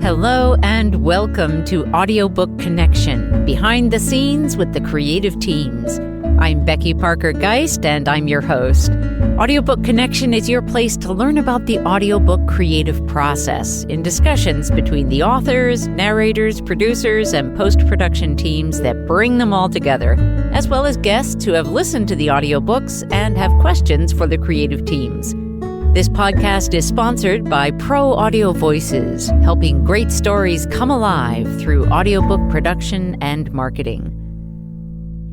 Hello and welcome to Audiobook Connection, behind the scenes with the creative teams. I'm Becky Parker Geist and I'm your host. Audiobook Connection is your place to learn about the audiobook creative process in discussions between the authors, narrators, producers, and post-production teams that bring them all together, as well as guests who have listened to the audiobooks and have questions for the creative teams. This podcast is sponsored by Pro Audio Voices, helping great stories come alive through audiobook production and marketing.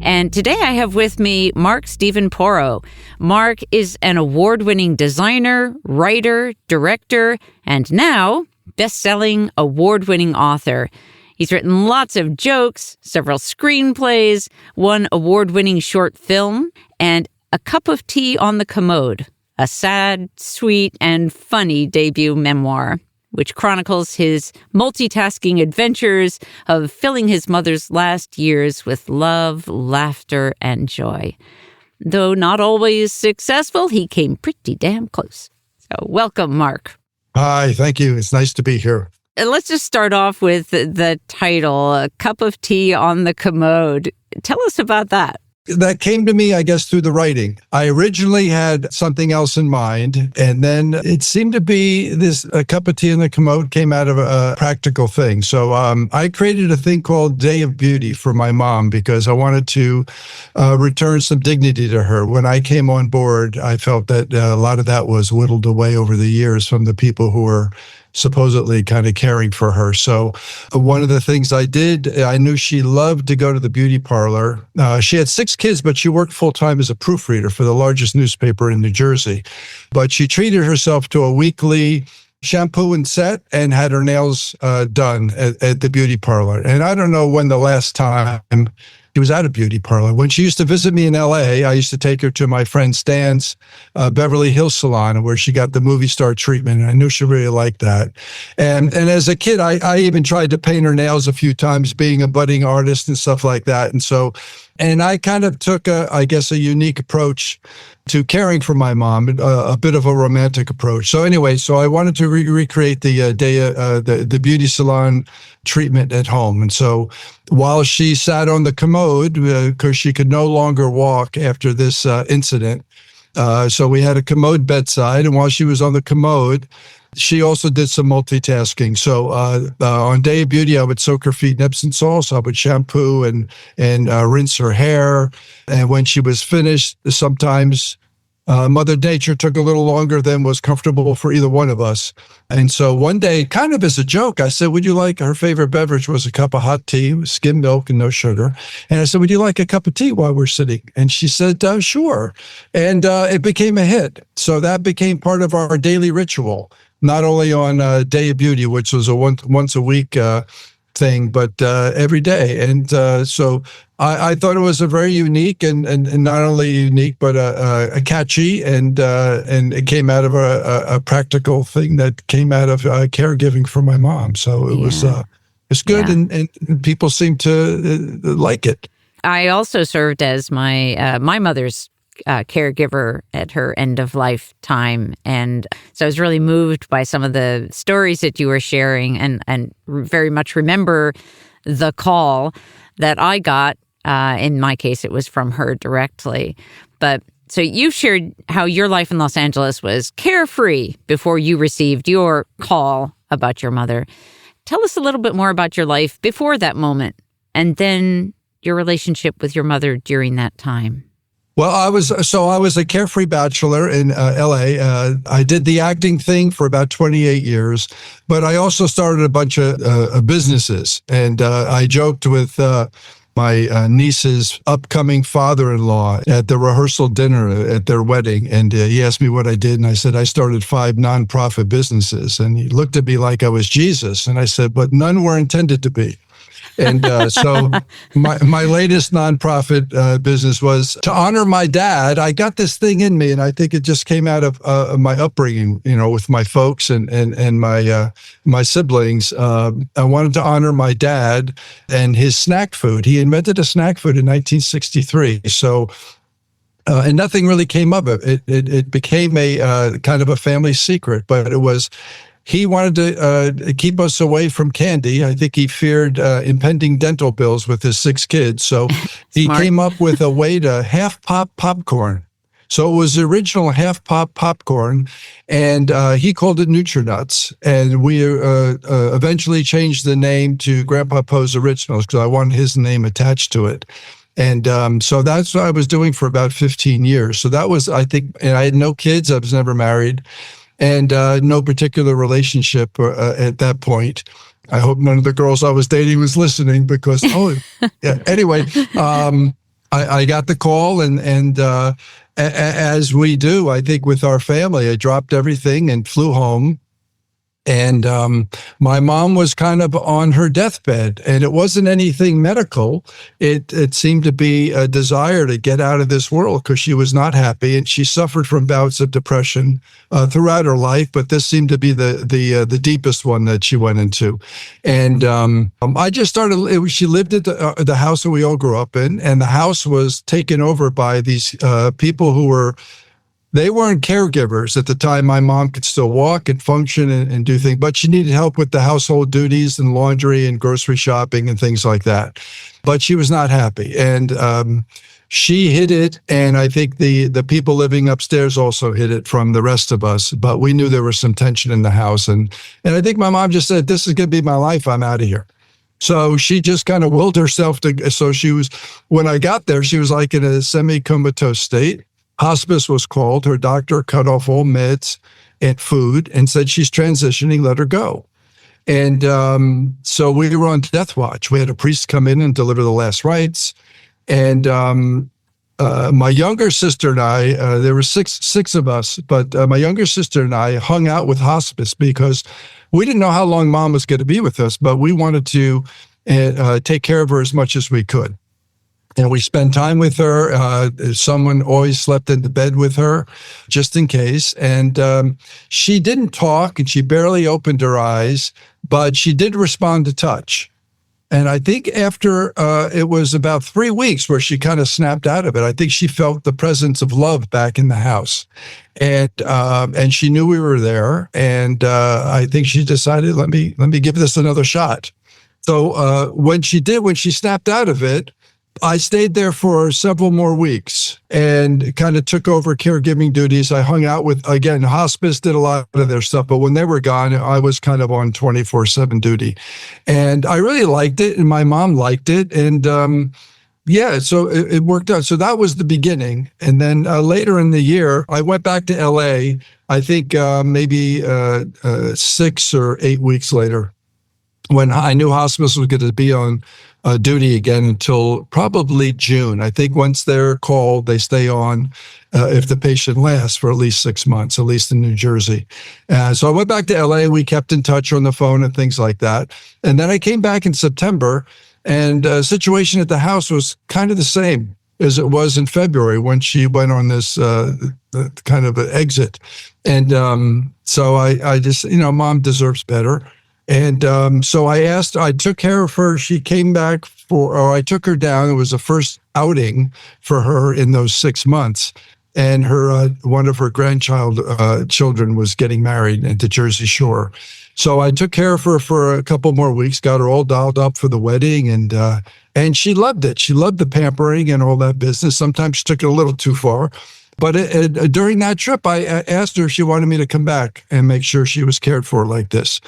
And today I have with me Mark Steven Porro. Mark is an award-winning designer, writer, director, and now best-selling award-winning author. He's written lots of jokes, several screenplays, one award-winning short film, and A Cup of Tea on the Commode, a sad, sweet, and funny debut memoir, which chronicles his multitasking adventures of filling his mother's last years with love, laughter, and joy. Though not always successful, he came pretty damn close. So welcome, Mark. Hi, thank you. It's nice to be here. Let's just start off with the title, A Cup of Tea on the Commode. Tell us about that. That came to me, I guess, through the writing. I originally had something else in mind, and then it seemed to be A Cup of Tea in the Commode came out of a practical thing. So I created a thing called Day of Beauty for my mom because I wanted to return some dignity to her. When I came on board, I felt that a lot of that was whittled away over the years from the people who were supposedly kind of caring for her. So one of the things I did, I knew she loved to go to the beauty parlor. She had 6 kids, but she worked full-time as a proofreader for the largest newspaper in New Jersey. But she treated herself to a weekly shampoo and set and had her nails done at the beauty parlor. And I don't know when the last time she was at a beauty parlor. When she used to visit me in L.A., I used to take her to my friend Stan's Beverly Hills salon where she got the movie star treatment. And I knew she really liked that. And as a kid, I even tried to paint her nails a few times, being a budding artist and stuff like that. And I kind of took a unique approach to caring for my mom, a bit of a romantic approach. So anyway, I wanted to recreate the beauty salon treatment at home. And so while she sat on the commode, because she could no longer walk after this incident, so we had a commode bedside. And while she was on the commode, she also did some multitasking. So on Day of Beauty, I would soak her feet in Epsom salt. So I would shampoo and rinse her hair. And when she was finished, sometimes Mother Nature took a little longer than was comfortable for either one of us. And so one day, kind of as a joke, I said, her favorite beverage was a cup of hot tea with skim milk and no sugar. And I said, would you like a cup of tea while we're sitting? And she said, sure. And it became a hit. So that became part of our daily ritual, not only on Day of Beauty, which was a once a week thing, but every day. And so I thought it was a very unique and not only unique, but a catchy and it came out of a practical thing that came out of caregiving for my mom. So it was it's good, and people seem to like it. I also served as my mother's caregiver at her end of life time. And so I was really moved by some of the stories that you were sharing and very much remember the call that I got. In my case, it was from her directly. But so you shared how your life in Los Angeles was carefree before you received your call about your mother. Tell us a little bit more about your life before that moment and then your relationship with your mother during that time. Well, I was a carefree bachelor in L.A. I did the acting thing for about 28 years, but I also started a bunch of businesses. And I joked with my niece's upcoming father-in-law at the rehearsal dinner at their wedding. And he asked me what I did. And I said, I started 5 nonprofit businesses. And he looked at me like I was Jesus. And I said, but none were intended to be. And so my latest nonprofit business was to honor my dad. I got this thing in me, and I think it just came out of my upbringing, with my folks and my siblings. I wanted to honor my dad and his snack food. He invented a snack food in 1963. So and nothing really came of it. It became a kind of a family secret, but it was he wanted to keep us away from candy. I think he feared impending dental bills with his 6 kids. So he came up with a way to half pop popcorn. So it was the original half pop popcorn, and he called it Nutrinuts. And we eventually changed the name to Grandpa Poe's Originals because I wanted his name attached to it. And so that's what I was doing for about 15 years. So that was, I think, and I had no kids. I was never married, and no particular relationship at that point. I hope none of the girls I was dating was listening because, yeah. Anyway, I got the call, and as we do, I think with our family, I dropped everything and flew home. And my mom was kind of on her deathbed, and it wasn't anything medical. It seemed to be a desire to get out of this world because she was not happy, and she suffered from bouts of depression throughout her life. But this seemed to be the deepest one that she went into. And I just started. She lived at the house that we all grew up in, and the house was taken over by these people who were. They weren't caregivers at the time. My mom could still walk and function and do things, but she needed help with the household duties and laundry and grocery shopping and things like that. But she was not happy. And she hid it. And I think the people living upstairs also hid it from the rest of us. But we knew there was some tension in the house. And I think my mom just said, this is going to be my life. I'm out of here. So she just kind of willed herself to. So she was, when I got there, she was like in a semi-comatose state. Hospice was called. Her doctor cut off all meds and food and said she's transitioning, let her go. And so we were on death watch. We had a priest come in and deliver the last rites. And my younger sister and I, there were six of us, but my younger sister and I hung out with hospice because we didn't know how long Mom was going to be with us, but we wanted to take care of her as much as we could. And we spent time with her. Someone always slept in the bed with her, just in case. And she didn't talk, and she barely opened her eyes, but she did respond to touch. And I think after it was about 3 weeks where she kind of snapped out of it, I think she felt the presence of love back in the house. And she knew we were there. And I think she decided, let me give this another shot. So when she snapped out of it, I stayed there for several more weeks and kind of took over caregiving duties. I hung out with, again, hospice did a lot of their stuff, but when they were gone, I was kind of on 24/7 duty. And I really liked it, and my mom liked it. And so it worked out. So that was the beginning. And then later in the year, I went back to LA, I think maybe 6 or 8 weeks later, when I knew hospice was going to be on duty again until probably June. I think once they're called, they stay on if the patient lasts for at least 6 months, at least in New Jersey. So I went back to LA. We kept in touch on the phone and things like that. And then I came back in September, and the situation at the house was kind of the same as it was in February when she went on this kind of an exit. And so I just, Mom deserves better. And so I took care of her. She came back I took her down. It was the first outing for her in those 6 months. And one of her children was getting married at the Jersey Shore. So I took care of her for a couple more weeks, got her all dialed up for the wedding. And she loved it. She loved the pampering and all that business. Sometimes she took it a little too far. But during that trip, I asked her if she wanted me to come back and make sure she was cared for like this.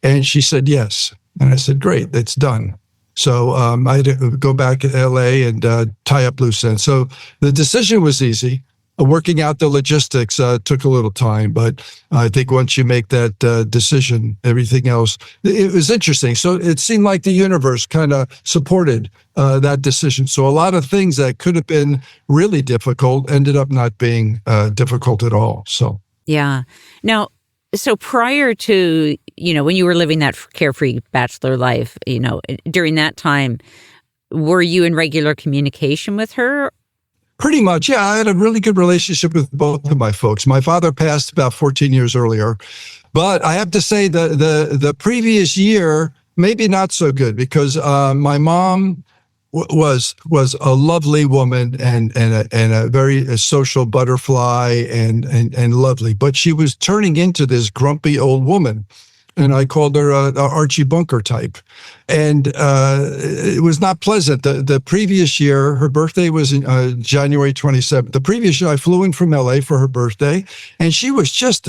And she said yes. And I said, great, that's done. So I had to go back to LA and tie up loose ends. So the decision was easy. Working out the logistics took a little time. But I think once you make that decision, everything else, it was interesting. So it seemed like the universe kind of supported that decision. So a lot of things that could have been really difficult ended up not being difficult at all. So yeah. Now, so prior to, when you were living that carefree bachelor life, during that time, were you in regular communication with her? Pretty much, yeah. I had a really good relationship with both of my folks. My father passed about 14 years earlier, but I have to say the previous year, maybe not so good because my mom was a lovely woman and a very social butterfly and lovely, but she was turning into this grumpy old woman. and I called her a Archie Bunker type. And it was not pleasant. The previous year, her birthday was January 27th. The previous year, I flew in from LA for her birthday, and she was just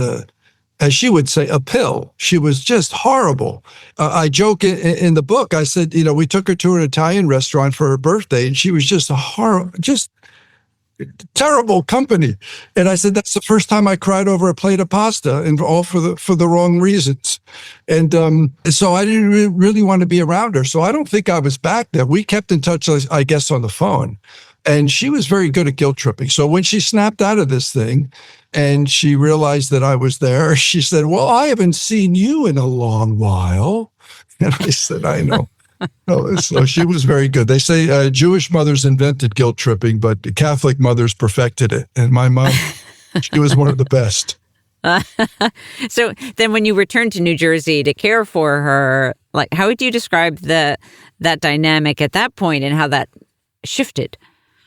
as she would say, a pill. She was just horrible. I joke in the book, I said, we took her to an Italian restaurant for her birthday, and she was just just terrible company. And I said, that's the first time I cried over a plate of pasta, and all for the wrong reasons. And so I didn't really want to be around her. So I don't think I was back there. We kept in touch, I guess, on the phone. And she was very good at guilt tripping. So when she snapped out of this thing and she realized that I was there, she said, well, I haven't seen you in a long while. And I said, I know. So she was very good. They say Jewish mothers invented guilt tripping, but Catholic mothers perfected it. And my mom, she was one of the best. So then when you returned to New Jersey to care for her, how would you describe that dynamic at that point and how that shifted?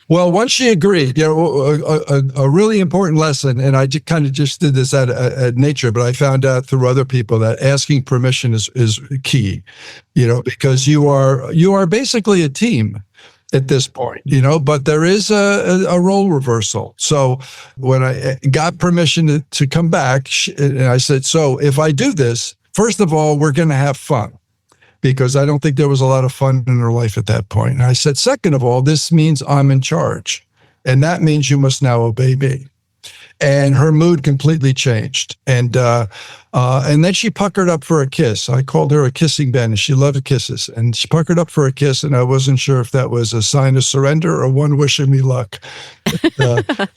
Well, once she agreed, a really important lesson, and I kind of just did this at nature, but I found out through other people that asking permission is key, because you are basically a team at this point, but there is a role reversal. So when I got permission to come back, and I said, so if I do this, first of all, we're going to have fun. Because I don't think there was a lot of fun in her life at that point. And I said, second of all, this means I'm in charge. And that means you must now obey me. And her mood completely changed. And then she puckered up for a kiss. I called her a kissing bandit. She loved kisses. And she puckered up for a kiss, and I wasn't sure if that was a sign of surrender or one wishing me luck.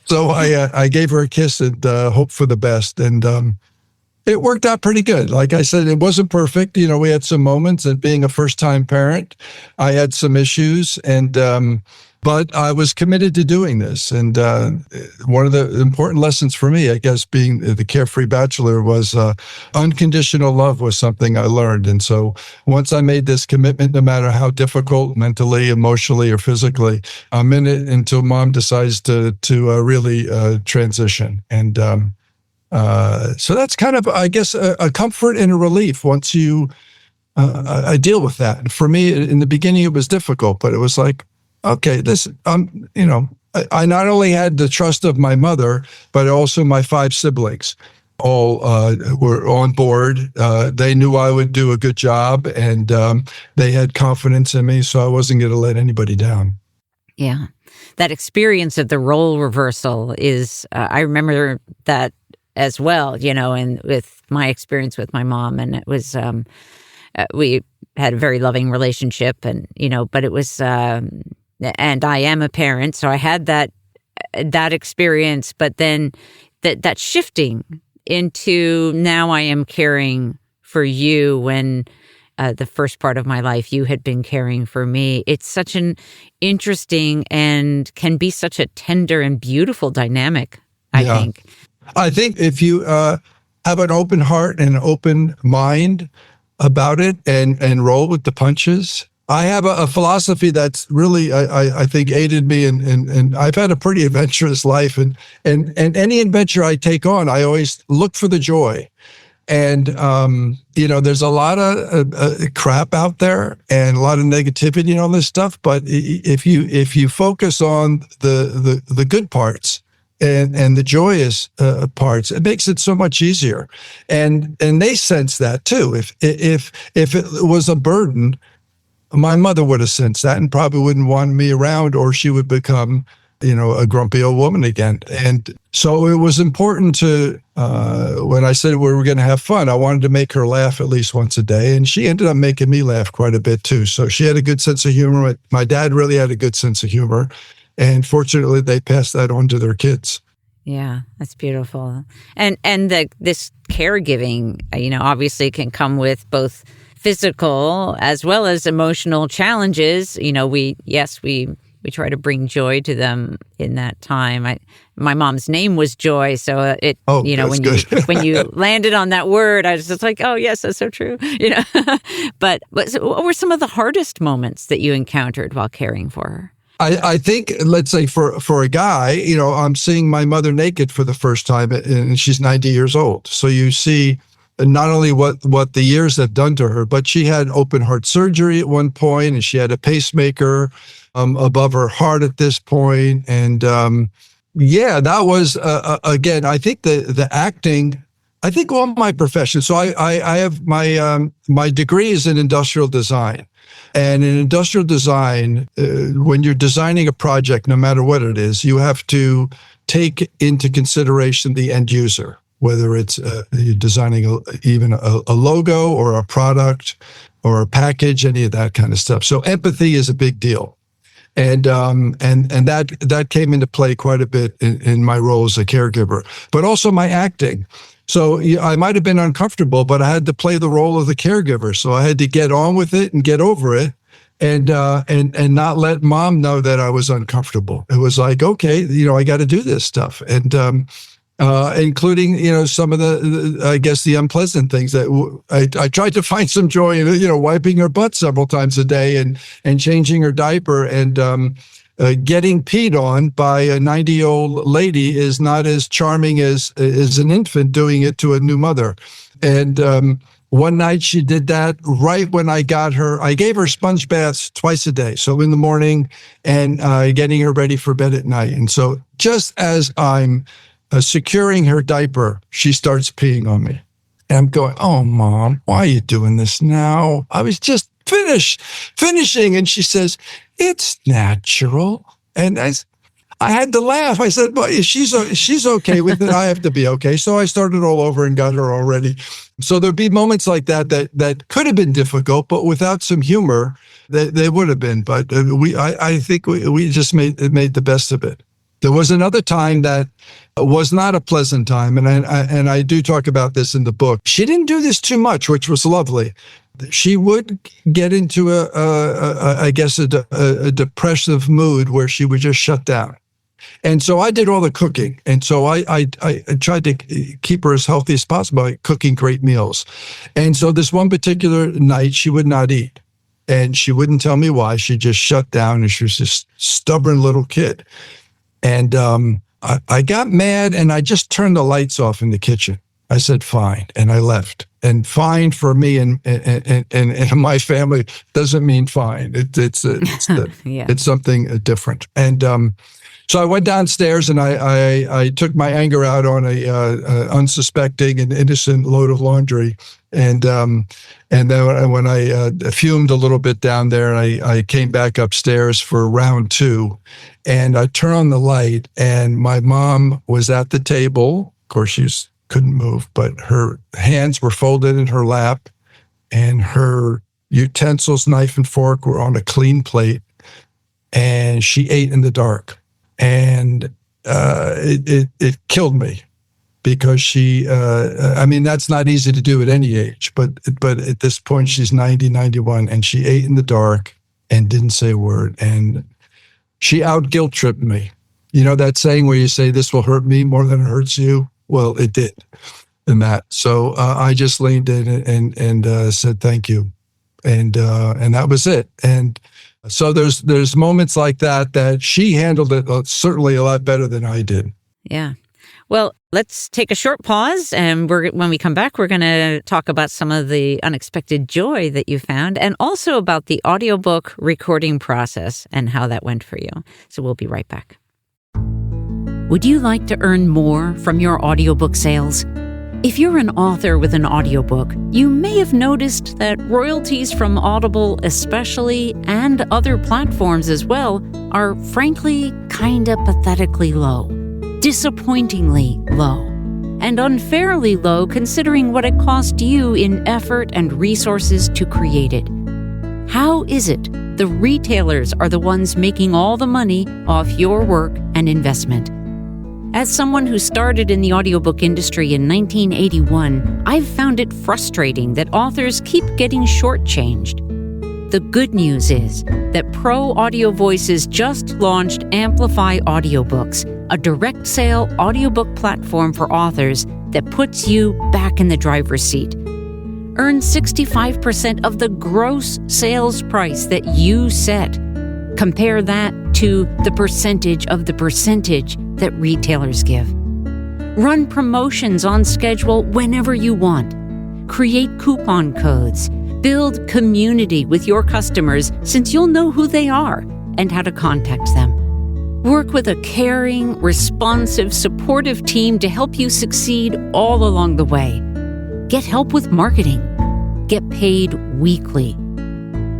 So I gave her a kiss and hoped for the best. And it worked out pretty good. Like I said, it wasn't perfect. We had some moments, and being a first-time parent, I had some issues, but I was committed to doing this. And one of the important lessons for me, I guess, being the carefree bachelor, was unconditional love was something I learned. And so once I made this commitment, no matter how difficult, mentally, emotionally, or physically, I'm in it until mom decides to really transition. And so that's kind of, I guess, a comfort and a relief once I deal with that. And for me, in the beginning, it was difficult, but it was like, okay, I not only had the trust of my mother, but also my 5 siblings all were on board. They knew I would do a good job, and they had confidence in me, so I wasn't going to let anybody down. Yeah. That experience of the role reversal is, I remember that as well, and with my experience with my mom. And it was, we had a very loving relationship, and, but it was, and I am a parent, so I had that experience, but then that shifting into now I am caring for you when the first part of my life you had been caring for me. It's such an interesting and can be such a tender and beautiful dynamic, I think. I think if you have an open heart and an open mind about it and roll with the punches. I have a philosophy that's really, I think, aided me, and I've had a pretty adventurous life. And any adventure I take on, I always look for the joy. And, there's a lot of crap out there and a lot of negativity and all this stuff. But if you focus on the good parts, and the joyous parts, it makes it so much easier, and they sense that too. If it was a burden, my mother would have sensed that and probably wouldn't want me around, or she would become, a grumpy old woman again. And so it was important to, when I said we were going to have fun, I wanted to make her laugh at least once a day, and she ended up making me laugh quite a bit too. So she had a good sense of humor. My dad really had a good sense of humor. And fortunately, they passed that on to their kids. Yeah, that's beautiful. And this caregiving, obviously can come with both physical as well as emotional challenges. We try to bring joy to them in that time. My mom's name was Joy, so when you landed on that word, I was just like, oh yes, that's so true. But so what were some of the hardest moments that you encountered while caring for her? I think, let's say for a guy, I'm seeing my mother naked for the first time, and she's 90 years old. So you see not only what the years have done to her, but she had open heart surgery at one point, and she had a pacemaker above her heart at this point. And that was, again, I think the acting, I think all my professions. So I have my degree is in industrial design. And in industrial design, when you're designing a project, no matter what it is, you have to take into consideration the end user, whether it's you're designing even a logo or a product or a package, any of that kind of stuff. So empathy is a big deal. And that came into play quite a bit in my role as a caregiver, but also my acting. So I might have been uncomfortable, but I had to play the role of the caregiver. So I had to get on with it and get over it, and not let mom know that I was uncomfortable. It was like, okay, I got to do this stuff, and including some of the I guess the unpleasant things that I tried to find some joy in, wiping her butt several times a day and changing her diaper, and getting peed on by a 90-year-old lady is not as charming as an infant doing it to a new mother. And one night she did that right when I got her. I gave her sponge baths twice a day, so in the morning and getting her ready for bed at night. And so just as I'm securing her diaper, she starts peeing on me. And I'm going, oh, Mom, why are you doing this now? I was just finishing. And she says, it's natural. And I had to laugh. I said, well, if she's okay with it, I have to be okay. So I started all over and got her all ready. So there'd be moments like that could have been difficult, but without some humor, they would have been. But I think we just made the best of it. There was another time that was not a pleasant time, and I do talk about this in the book. She didn't do this too much, which was lovely. She would get into a depressive mood where she would just shut down. And so I did all the cooking. And so I tried to keep her as healthy as possible by cooking great meals. And so this one particular night, she would not eat. And she wouldn't tell me why. She just shut down, and she was this stubborn little kid. And I got mad, and I just turned the lights off in the kitchen. I said, fine, and I left. And fine for me and my family doesn't mean fine. It's something different. And so I went downstairs, and I took my anger out on a unsuspecting and innocent load of laundry. And then when I fumed a little bit down there, I came back upstairs for round two, and I turned on the light, and my mom was at the table. Of course, she couldn't move, but her hands were folded in her lap, and her utensils, knife and fork, were on a clean plate, and she ate in the dark. And it killed me, because she, that's not easy to do at any age, but at this point she's 90, 91, and she ate in the dark and didn't say a word. And she out guilt tripped me. You know that saying where you say, this will hurt me more than it hurts you? Well, it did in that. So I just leaned in and said, thank you. And that was it. And so there's moments like that she handled it certainly a lot better than I did. Yeah. Well, let's take a short pause, and when we come back, we're going to talk about some of the unexpected joy that you found, and also about the audiobook recording process and how that went for you. So we'll be right back. Would you like to earn more from your audiobook sales? If you're an author with an audiobook, you may have noticed that royalties from Audible especially, and other platforms as well, are frankly kinda pathetically low. Disappointingly low, and unfairly low considering what it cost you in effort and resources to create it. How is it the retailers are the ones making all the money off your work and investment? As someone who started in the audiobook industry in 1981, I've found it frustrating that authors keep getting shortchanged. The good news is that Pro Audio Voices just launched Amplify Audiobooks, a direct sale audiobook platform for authors that puts you back in the driver's seat. Earn 65% of the gross sales price that you set. Compare that to the percentage of the percentage that retailers give. Run promotions on schedule whenever you want. Create coupon codes. Build community with your customers, since you'll know who they are and how to contact them. Work with a caring, responsive, supportive team to help you succeed all along the way. Get help with marketing. Get paid weekly.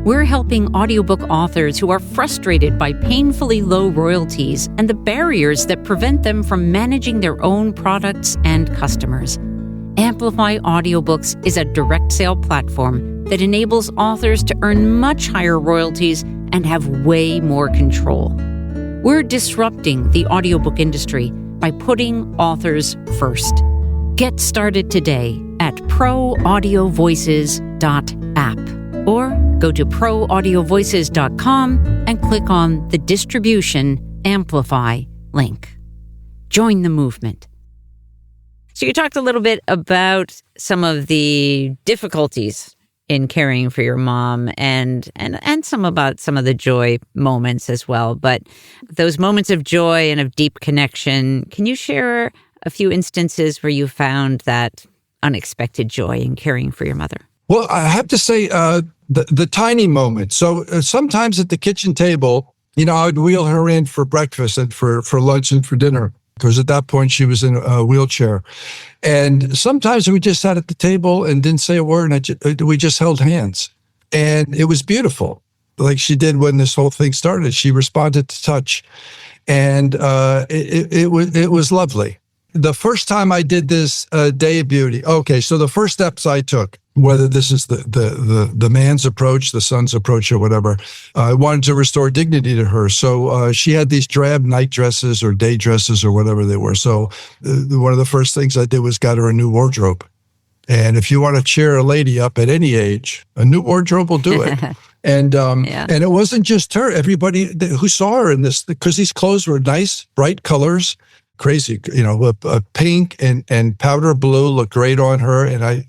We're helping audiobook authors who are frustrated by painfully low royalties and the barriers that prevent them from managing their own products and customers. Amplify Audiobooks is a direct sale platform that enables authors to earn much higher royalties and have way more control. We're disrupting the audiobook industry by putting authors first. Get started today at proaudiovoices.app or go to proaudiovoices.com and click on the Distribution Amplify link. Join the movement. So you talked a little bit about some of the difficulties in caring for your mom and some of the joy moments as well. But those moments of joy and of deep connection, can you share a few instances where you found that unexpected joy in caring for your mother? Well, I have to say the tiny moments. So sometimes at the kitchen table, I would wheel her in for breakfast and for lunch and for dinner, because at that point she was in a wheelchair. And sometimes we just sat at the table and didn't say a word, and we just held hands. And it was beautiful, like she did when this whole thing started. She responded to touch, and it was lovely. The first time I did this Day of Beauty, okay, so the first steps I took, whether this is the man's approach, the son's approach, or whatever, I wanted to restore dignity to her. So she had these drab night dresses or day dresses or whatever they were. So one of the first things I did was got her a new wardrobe. And if you want to cheer a lady up at any age, a new wardrobe will do it. And and it wasn't just her. Everybody who saw her in this, because these clothes were nice, bright colors, crazy, pink and powder blue looked great on her. And I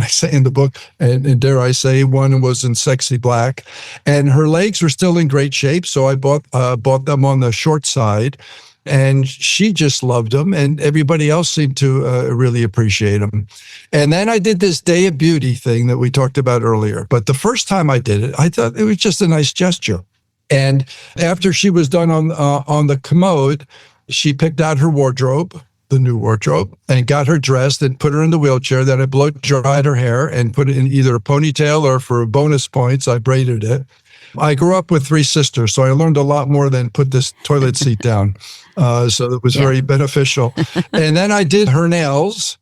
say in the book, and dare I say, one was in sexy black, and her legs were still in great shape. So I bought them on the short side, and she just loved them, and everybody else seemed to really appreciate them. And then I did this Day of Beauty thing that we talked about earlier. But the first time I did it, I thought it was just a nice gesture. And after she was done on the Commode, she picked out her wardrobe, the new wardrobe, and got her dressed and put her in the wheelchair. Then I blow-dried her hair and put it in either a ponytail, or for bonus points, I braided it. I grew up with 3 sisters, so I learned a lot more than put this toilet seat down. So it was very beneficial. And then I did her nails,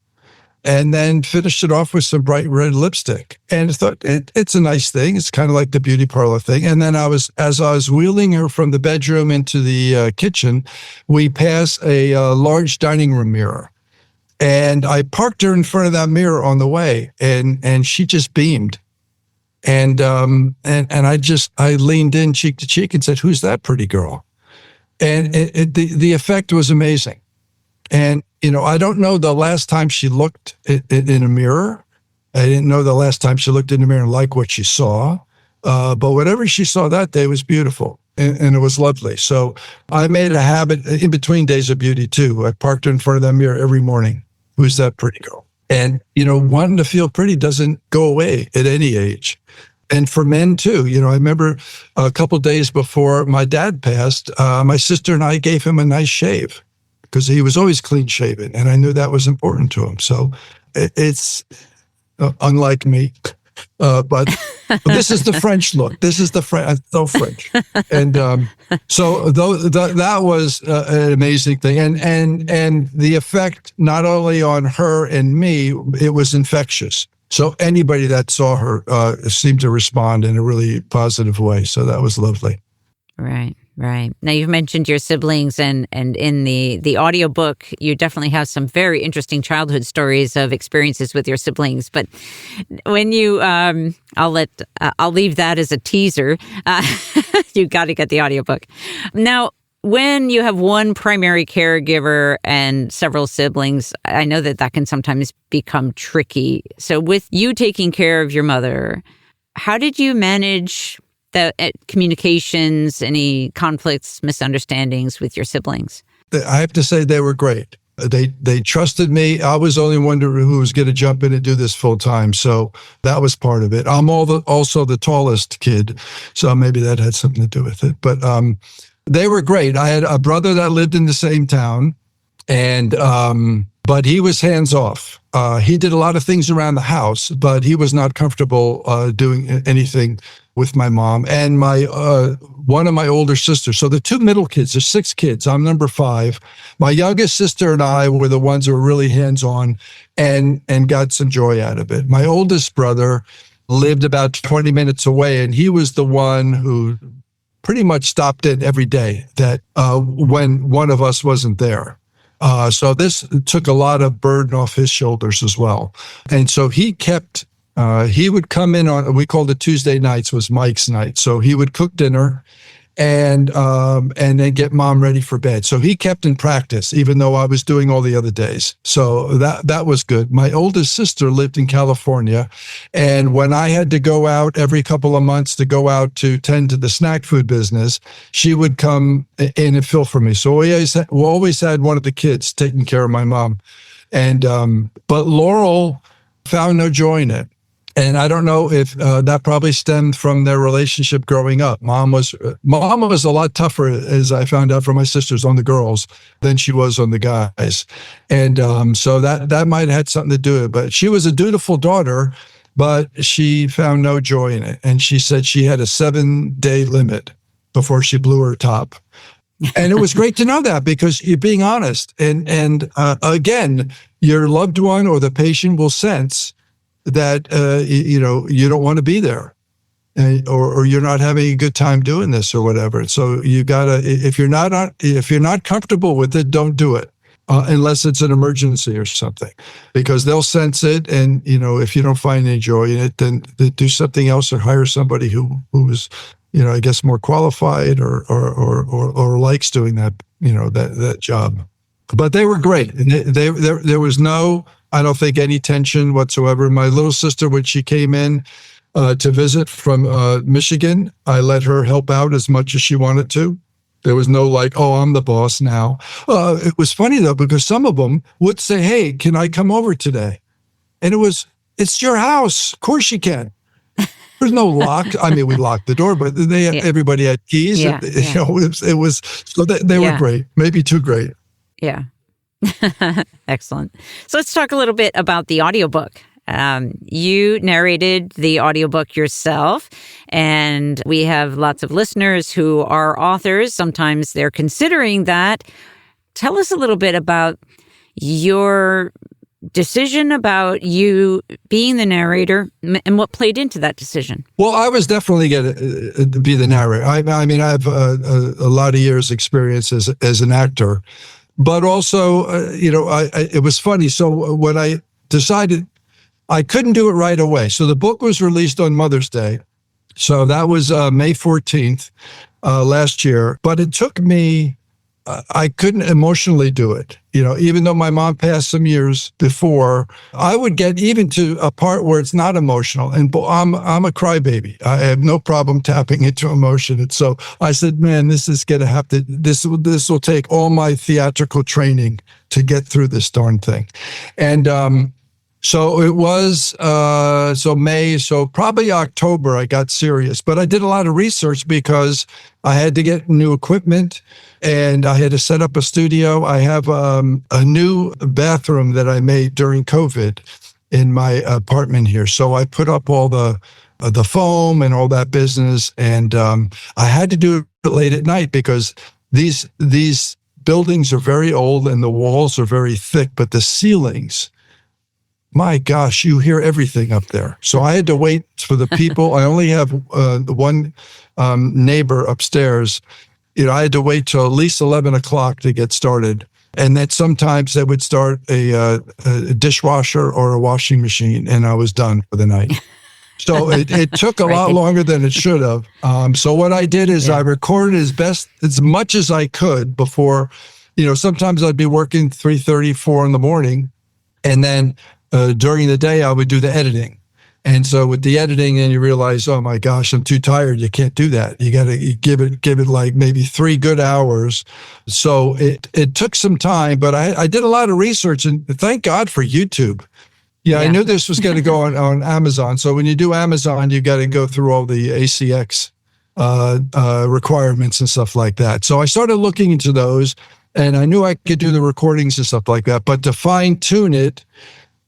and then finished it off with some bright red lipstick. And I thought, it's a nice thing. It's kind of like the beauty parlor thing. And then as I was wheeling her from the bedroom into the kitchen, we passed a large dining room mirror. And I parked her in front of that mirror on the way, and she just beamed. And I leaned in cheek to cheek and said, "Who's that pretty girl?" And the effect was amazing. And, I don't know the last time she looked in a mirror. I didn't know the last time she looked in the mirror and liked what she saw. But whatever she saw that day was beautiful, and it was lovely. So I made it a habit in between Days of Beauty too. I parked her in front of that mirror every morning. Who's that pretty girl? And, wanting to feel pretty doesn't go away at any age. And for men too, I remember a couple of days before my dad passed, my sister and I gave him a nice shave, because he was always clean shaven, and I knew that was important to him. So it's unlike me, but this is the French look. This is the so French, and so that was an amazing thing, and the effect not only on her and me, it was infectious. So anybody that saw her seemed to respond in a really positive way. So that was lovely. Right. Now, you've mentioned your siblings, and in the audiobook, you definitely have some very interesting childhood stories of experiences with your siblings. But when you, I'll leave that as a teaser. You got to get the audiobook. Now, when you have one primary caregiver and several siblings, I know that can sometimes become tricky. So with you taking care of your mother, how did you manage the communications, any conflicts, misunderstandings with your siblings? I have to say they were great. They trusted me. I was the only one who was going to jump in and do this full time. So that was part of it. I'm also the tallest kid, so maybe that had something to do with it. But they were great. I had a brother that lived in the same town, and but he was hands off. He did a lot of things around the house, but he was not comfortable doing anything with my mom and my one of my older sisters. So the two middle kids, there's 6 kids. I'm number 5. My youngest sister and I were the ones who were really hands-on and got some joy out of it. My oldest brother lived about 20 minutes away, and he was the one who pretty much stopped in every day that when one of us wasn't there. So this took a lot of burden off his shoulders as well. And so he would come in on, we called it Tuesday nights was Mike's night. So he would cook dinner and then get mom ready for bed. So he kept in practice, even though I was doing all the other days. So that was good. My oldest sister lived in California. And when I had to go out every couple of months to go out to tend to the snack food business, she would come in and fill for me. So we always had one of the kids taking care of my mom. And, but Laurel found no joy in it. And I don't know if that probably stemmed from their relationship growing up. Mom was a lot tougher, as I found out from my sisters, on the girls than she was on the guys. And so that might have had something to do with it. But she was a dutiful daughter, but she found no joy in it. And she said she had a 7-day limit before she blew her top. And it was great to know that, because you're being honest. And again, your loved one or the patient will sense that you don't want to be there, or you're not having a good time doing this or whatever. So you gotta, if you're not comfortable with it, don't do it unless it's an emergency or something, because they'll sense it. And if you don't find any joy in it, then do something else or hire somebody who is I guess more qualified or likes doing that that job. But they were great, and there was no, I don't think, any tension whatsoever. My little sister, when she came in to visit from Michigan, I let her help out as much as she wanted to. There was no like, oh, I'm the boss now. It was funny, though, because some of them would say, hey, can I come over today? And it's your house. Of course you can. There's no lock. I mean, we locked the door, but everybody had keys. Yeah, and, it was so they were great, maybe too great. Yeah. Excellent. So let's talk a little bit about the audiobook. You narrated the audiobook yourself, and we have lots of listeners who are authors. Sometimes they're considering that. Tell us a little bit about your decision about you being the narrator and what played into that decision. Well, I was definitely going to be the narrator. I mean, I have a lot of years experience as an actor. But also, it was funny. So when I decided, I couldn't do it right away. So the book was released on Mother's Day. So that was May 14th last year. But it took me, I couldn't emotionally do it. Even though my mom passed some years before, I would get even to a part where it's not emotional. And I'm a crybaby. I have no problem tapping into emotion. And so I said, man, this is going to have to, this will take all my theatrical training to get through this darn thing. And so it was, May, so probably October, I got serious. But I did a lot of research because I had to get new equipment and I had to set up a studio. I have a new bathroom that I made during COVID in my apartment here. So I put up all the foam and all that business. And I had to do it late at night because these buildings are very old and the walls are very thick, but the ceilings, my gosh, you hear everything up there. So I had to wait for the people. I only have one neighbor upstairs. I had to wait till at least 11 o'clock to get started. And then sometimes they would start a dishwasher or a washing machine, and I was done for the night. So it took a lot longer than it should have. So what I did is I recorded as much as I could before, sometimes I'd be working 3:30, 4 in the morning. And then during the day, I would do the editing. And so with the editing, then you realize, oh my gosh, I'm too tired. You can't do that. You got to give it like maybe 3 good hours. So it took some time, but I did a lot of research, and thank God for YouTube. Yeah, I knew this was going to go on Amazon. So when you do Amazon, you got to go through all the ACX requirements and stuff like that. So I started looking into those, and I knew I could do the recordings and stuff like that. But to fine tune it,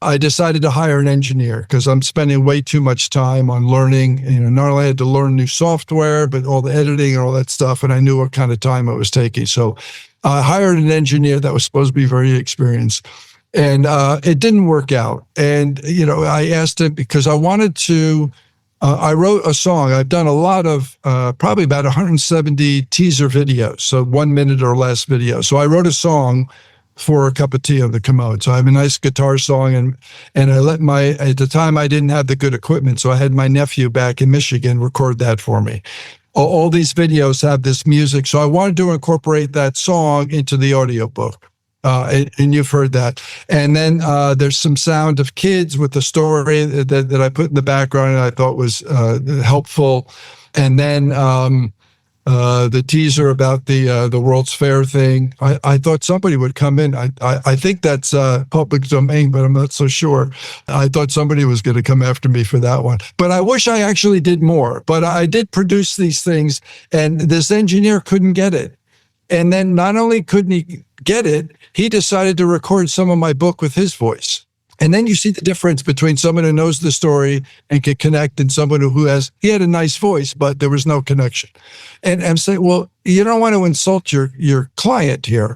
I decided to hire an engineer because I'm spending way too much time on learning. Not only had to learn new software, but all the editing and all that stuff. And I knew what kind of time it was taking. So I hired an engineer that was supposed to be very experienced. And it didn't work out. And, I asked him because I wanted to, I wrote a song. I've done a lot of, probably about 170 teaser videos, so 1 minute or less videos. So I wrote a song for A Cup of Tea on the Commode. So I have a nice guitar song, and I at the time I didn't have the good equipment, so I had my nephew back in Michigan record that for me. All these videos have this music, so I wanted to incorporate that song into the audiobook. And you've heard that. And then there's some sound of kids with the story that I put in the background and I thought was helpful. And then the teaser about the World's Fair thing. I thought somebody would come in. I think that's public domain, but I'm not so sure. I thought somebody was going to come after me for that one. But I wish I actually did more. But I did produce these things, and this engineer couldn't get it. And then not only couldn't he get it, he decided to record some of my book with his voice. And then you see the difference between someone who knows the story and can connect and someone he had a nice voice, but there was no connection. And I'm saying, well, you don't want to insult your client here.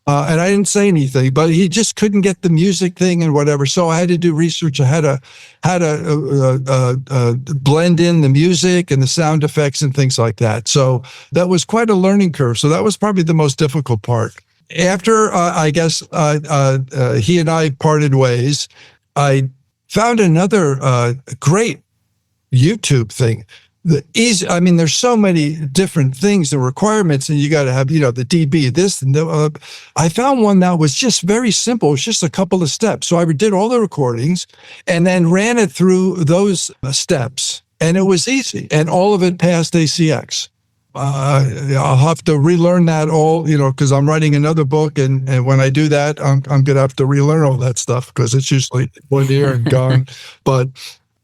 And I didn't say anything, but he just couldn't get the music thing and whatever. So I had to do research. I had to blend in the music and the sound effects and things like that. So that was quite a learning curve. So that was probably the most difficult part. After, I guess, he and I parted ways, I found another great YouTube thing. There's so many different things, the requirements, and you got to have, the DB, this, and I found one that was just very simple. It was just a couple of steps. So I did all the recordings and then ran it through those steps, and it was easy, and all of it passed ACX. I'll have to relearn that all, because I'm writing another book, and when I do that, I'm going to have to relearn all that stuff because it's usually 1 year and gone. But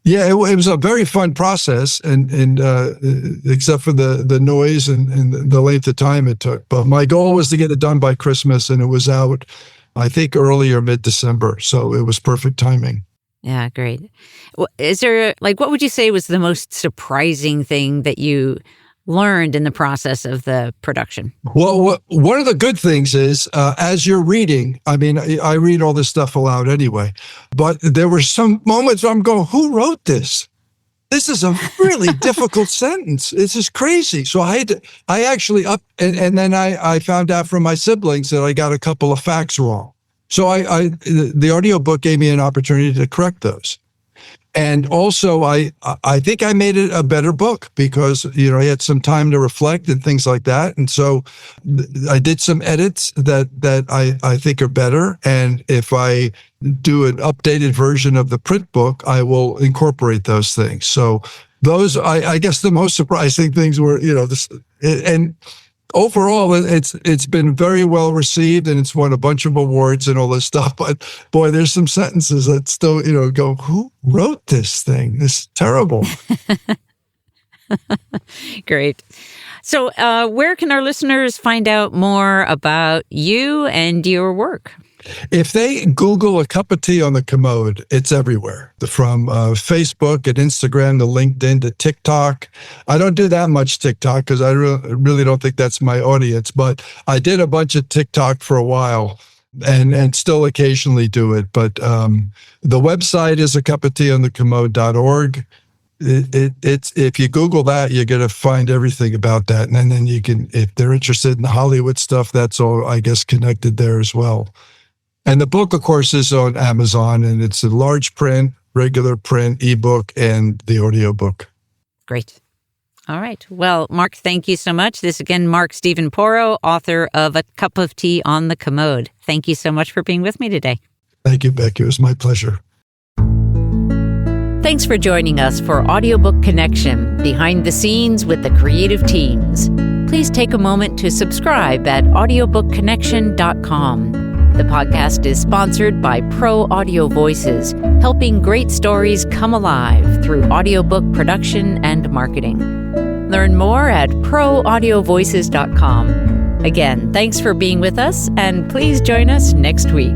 yeah, it was a very fun process, and except for the noise and the length of time it took. But my goal was to get it done by Christmas, and it was out, I think, early or mid-December. So it was perfect timing. Yeah, great. Is there, what would you say was the most surprising thing that you learned in the process of the production? Well, one of the good things is, as you're reading, I read all this stuff aloud anyway, but there were some moments where I'm going, who wrote this? This is a really difficult sentence. This is crazy. So I actually and then I found out from my siblings that I got a couple of facts wrong. So the audiobook gave me an opportunity to correct those. And also, I think I made it a better book because, I had some time to reflect and things like that. And so I did some edits that I think are better. And if I do an updated version of the print book, I will incorporate those things. So those, I guess the most surprising things were, and overall, it's been very well received, and it's won a bunch of awards and all this stuff. But boy, there's some sentences that still, go, who wrote this thing? This is terrible. Great. So where can our listeners find out more about you and your work? If they Google A Cup of Tea on the Commode, it's everywhere. From Facebook and Instagram to LinkedIn to TikTok. I don't do that much TikTok because I really don't think that's my audience, but I did a bunch of TikTok for a while and still occasionally do it. But the website is acupofteaonthecommode.org. It's if you Google that, you're going to find everything about that. And then you can, if they're interested in the Hollywood stuff, that's all, I guess, connected there as well. And the book, of course, is on Amazon, and it's a large print, regular print, ebook, and the audiobook. Great. All right. Well, Mark, thank you so much. This again, Mark Steven Porro, author of A Cup of Tea on the Commode. Thank you so much for being with me today. Thank you, Becky. It was my pleasure. Thanks for joining us for Audiobook Connection, behind the scenes with the creative teams. Please take a moment to subscribe at audiobookconnection.com. The podcast is sponsored by Pro Audio Voices, helping great stories come alive through audiobook production and marketing. Learn more at proaudiovoices.com. Again, thanks for being with us, and please join us next week.